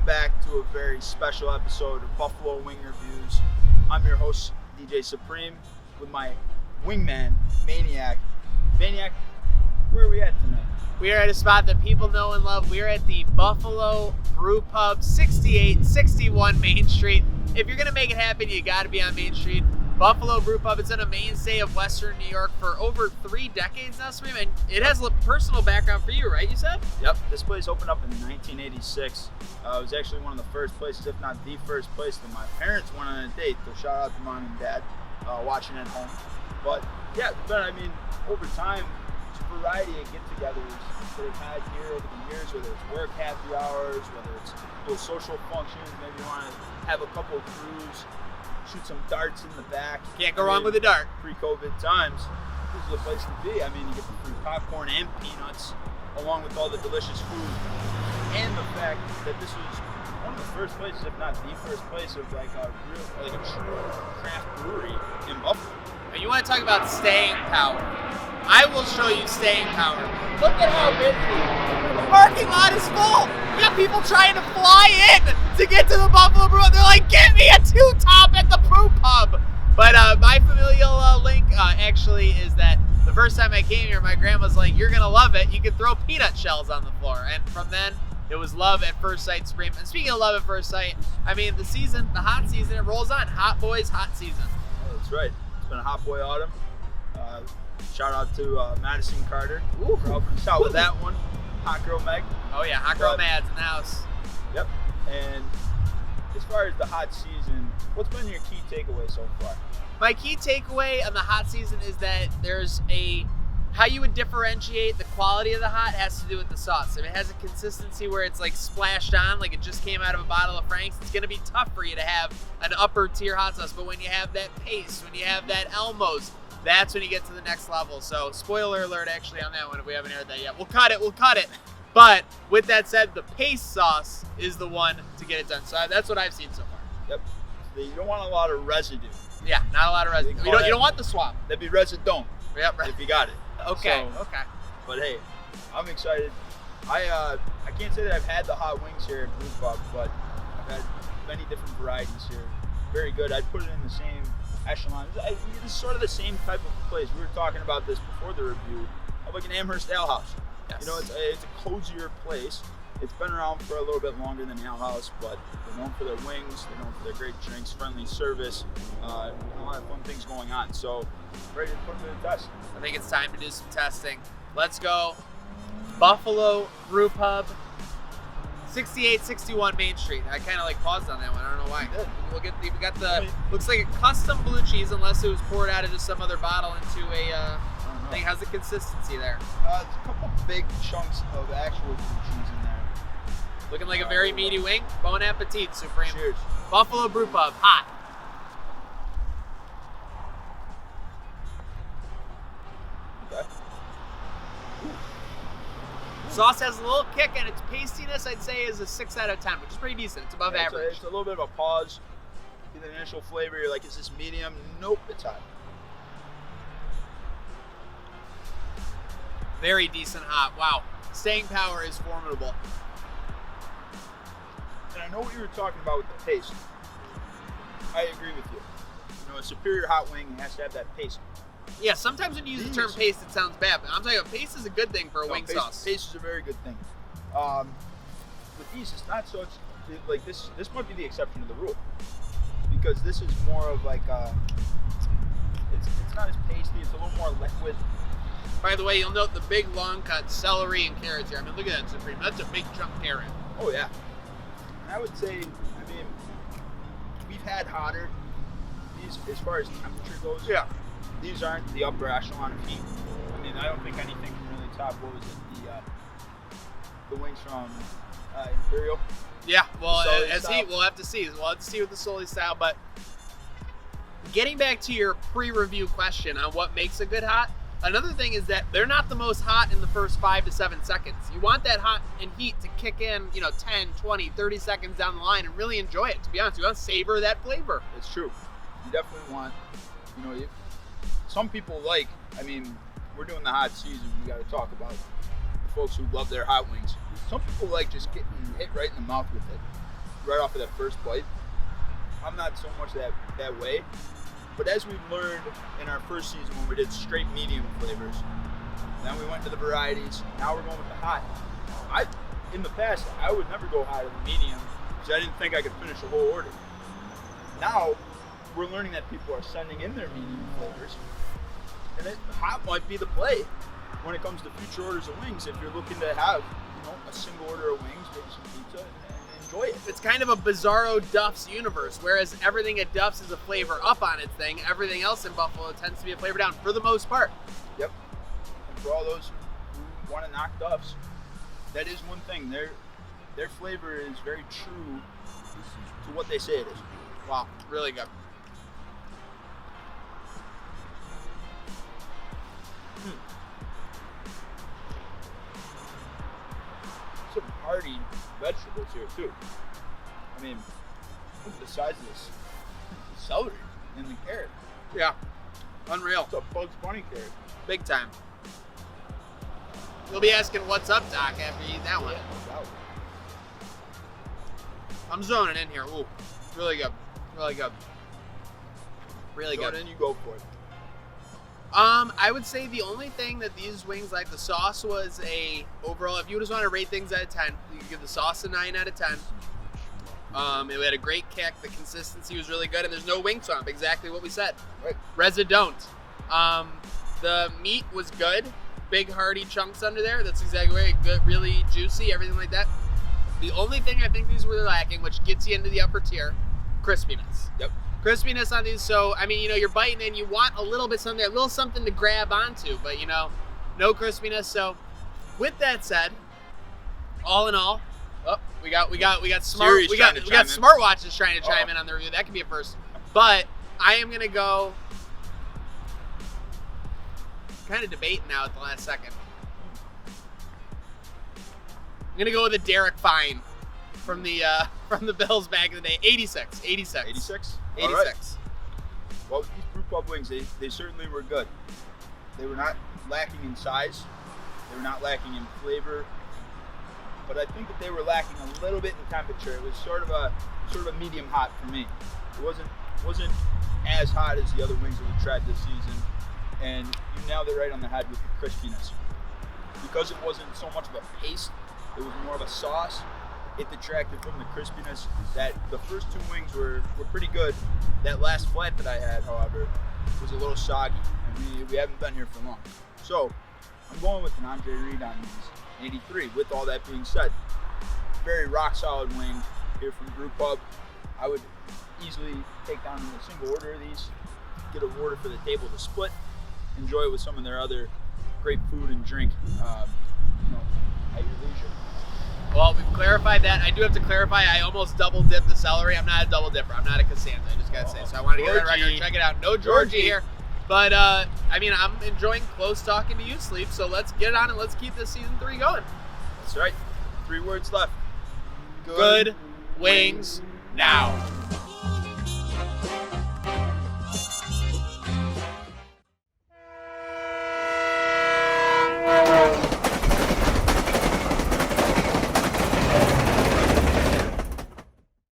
welcome back to a very special episode of Buffalo Wing Reviews. I'm your host, DJ Supreme, with my wingman, Maniac. Maniac, where are we at tonight? We are at a spot that people know and love. We are at the Buffalo Brew Pub, 6861 Main Street. If you're going to make it happen, you got to be on Main Street. Buffalo Brew Pub, it's been a mainstay of Western New York for over 3 decades now, Supreme, and it has a personal background for you, right, you said? Yep, this place opened up in 1986. It was actually one of the first places, if not the first place, that my parents went on a date. So shout out to mom and dad watching at home. But yeah, over time, it's a variety of get-togethers that we've had here over the years, whether it's work happy hours, whether it's little social functions, maybe you want to have a couple of crews, shoot some darts in the back. Can't go wrong with a dart. Pre-COVID times, this is the place to be. I mean, you get the free popcorn and peanuts, along with all the delicious food, and the fact that this was one of the first places, if not the first place, of like a true craft brewery in Buffalo. And you want to talk about staying power? I will show you staying power. Look at how busy the parking lot is full. We got people trying to fly in to get to the Buffalo Brew. They're like, "Give me a 2-top at the Brew Pub." But my familial link actually is that the first time I came here, my grandma's like, "You're gonna love it. You can throw peanut shells on the floor." And from then, it was love at first sight, Supreme. And speaking of love at first sight, I mean, the hot season, it rolls on. Hot boys, hot season. Oh, that's right. It's been a hot boy autumn. Shout out to Madison Carter for helping us out with that one. Hot girl Meg. Oh yeah, hot girl Mads in the house. Yep. And as far as the hot season, what's been your key takeaway so far? My key takeaway on the hot season is that how you would differentiate the quality of the hot has to do with the sauce. If it has a consistency where it's like splashed on, like it just came out of a bottle of Frank's, it's going to be tough for you to have an upper tier hot sauce. But when you have that paste, when you have that Elmo's, that's when you get to the next level. So spoiler alert actually on that one if we haven't aired that yet. We'll cut it. But with that said, the paste sauce is the one to get it done. So that's what I've seen so far. Yep. You don't want a lot of residue. Yeah, not a lot of residue. You don't want the swap. That'd be residue. Yep, right. If you got it. Okay. But hey, I'm excited. I can't say that I've had the hot wings here at Brew Pub, but I've had many different varieties here. Very good. I'd put it in the same echelon. This is sort of the same type of place. We were talking about this before the review, of like an Amherst Ale House. Yes. You know, it's a cozier place. It's been around for a little bit longer than the Ale House, but they're known for their wings, they're known for their great drinks, friendly service, and a lot of fun things going on. So, ready to put them to the test. I think it's time to do some testing. Let's go. Buffalo Brew Pub, 6861 Main Street. I kind of like paused on that one. I don't know why. We got the looks like a custom blue cheese, unless it was poured out of just some other bottle into a thing. How's the consistency there? There's a couple big chunks of actual blue cheese in there. Looking like a very meaty wing. Bon appetit, Supreme. Cheers. Buffalo Brew Pub, hot. Okay. Sauce has a little kick, and its pastiness, I'd say, is a 6 out of 10, which is pretty decent. It's above average. It's a little bit of a pause. Get the initial flavor. You're like, is this medium? Nope, it's hot. Very decent hot. Wow. Staying power is formidable. And I know what you were talking about with the paste. I agree with you. You know, a superior hot wing has to have that paste. Yeah, sometimes when you use the term paste, it sounds bad, but I'm telling you, paste is a good thing for a wing sauce. Paste is a very good thing. With these, it's not so. Like this might be the exception to the rule, because this is more of like it's not as pasty. It's a little more liquid. By the way, you'll note the big long cut celery and carrots here. I mean, look at that, Supreme. That's a big chunk carrot. Oh yeah. And I would say, we've had hotter. These, as far as temperature goes, yeah, these aren't the upper echelon of heat. I mean, I don't think anything can really top, what was it, the wings from Imperial. Yeah, well, as style. we'll have to see. We'll have to see with the Sully style. But getting back to your pre-review question on what makes a good hot, another thing is that they're not the most hot in the first 5 to 7 seconds. You want that hot and heat to kick in, 10, 20, 30 seconds down the line and really enjoy it. To be honest, you want to savor that flavor. It's true. You definitely want, some people like, we're doing the hot season. We got to talk about the folks who love their hot wings. Some people like just getting hit right in the mouth with it. right off of that first bite. I'm not so much that way. But as we learned in our first season when we did straight medium flavors, then we went to the varieties. Now we're going with the hot. In the past, I would never go higher than medium because I didn't think I could finish a whole order. Now we're learning that people are sending in their medium flavors, and hot might be the play when it comes to future orders of wings. If you're looking to have, a single order of wings, maybe some pizza, and enjoy it. It's kind of a bizarro Duff's universe, whereas everything at Duff's is a flavor up on its thing. Everything else in Buffalo tends to be a flavor down for the most part. Yep. And for all those who want to knock Duff's, that is one thing. Their flavor is very true to what they say it is. Wow, really good. Some hearty vegetables here too. I mean, look at the size of this celery and the carrot. Yeah, unreal. It's a Bugs Bunny carrot. Big time. You'll be asking, what's up, Doc, after you eat that one. Yeah, no doubt. I'm zoning in here. Ooh, really good. Really good. Really good. Then you go for it. I would say the only thing that these wings, like the sauce, was overall, if you just want to rate things out of 10, you could give the sauce a 9 out of 10. It had a great kick. The consistency was really good, and there's no wing swamp. Exactly what we said. Right. Reza don't. The meat was good. Big hearty chunks under there. That's exactly right. Good, really juicy, everything like that. The only thing I think these were lacking, which gets you into the upper tier, crispiness. Yep. Crispiness on these. So, I mean, you're biting and you want a little bit something, a little something to grab onto, but no crispiness. So, with that said, all in all, we got smartwatches trying to chime in on the review. That could be a first. But I am gonna go. Kind of debating now at the last second. I'm gonna go with a Derek Fine from the Bills back in the day. 86. 86? 86. Right. Well, these Brew Pub wings, they certainly were good. They were not lacking in size. They were not lacking in flavor. But I think that they were lacking a little bit in temperature. It was sort of a medium hot for me. It wasn't as hot as the other wings that we tried this season. And you nailed it right on the head with the crispiness. Because it wasn't so much of a paste, it was more of a sauce. It detracted from the crispiness. That the first two wings were pretty good. That last flat that I had, however, was a little soggy, and we haven't been here for long. So I'm going with an Andre Reed on these 83. With all that being said, very rock solid wing here from Brew Pub. I would easily take down a single order of these, get an order for the table to split, enjoy it with some of their other great food and drink at your leisure. Well, we've clarified that. I do have to clarify, I almost double dipped the celery. I'm not a double dipper. I'm not a Costanza, I just got to say. So I want to get that record. Check it out. No Georgie here. But, I'm enjoying close talking to you, Sleep. So let's get it on and let's keep this season 3 going. That's right. 3 words left. Good wings now.